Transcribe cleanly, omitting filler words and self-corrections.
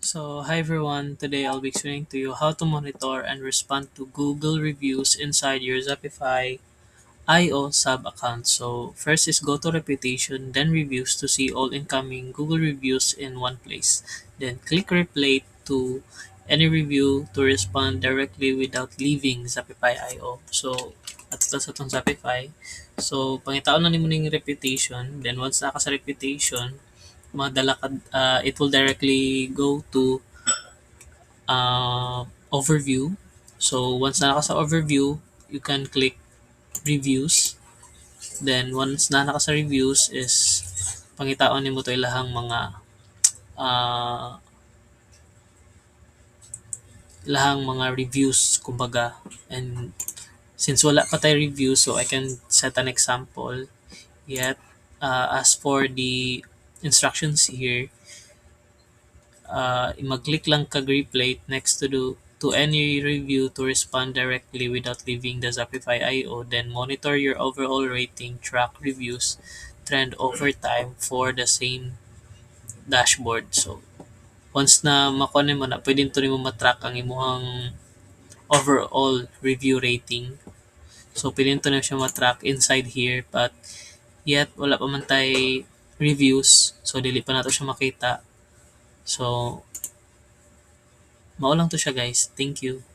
So, hi everyone. Today I'll be explaining to you how to monitor and respond to Google reviews inside your Shopify IO sub account. So, first is go to reputation, then reviews to see all incoming Google reviews in one place. Then click replay to any review to respond directly without leaving Shopify IO. So, ato sa itong Shopify. So, pangitaon na nimo ning reputation. Then, once naka sa reputation, it will directly go to overview. So once na naka sa overview, you can click reviews. Then once na naka sa reviews is pangitaon nimo to ilahang uh, mga reviews kumbaga. And since wala pa tayo review, so I can set an example. Yet as for the instructions here, mag-click lang kag replay next to any review to respond directly without leaving the Shopify IO. Then monitor your overall rating, track reviews, trend over time for the same dashboard. So once na makuha mo na, pwede to nimo matrack ang imuhang overall review rating. So pwede to na siya matrack inside here, but yet wala pa man tay reviews, so dili pa nato siya makita. So mao lang to siya guys. Thank you.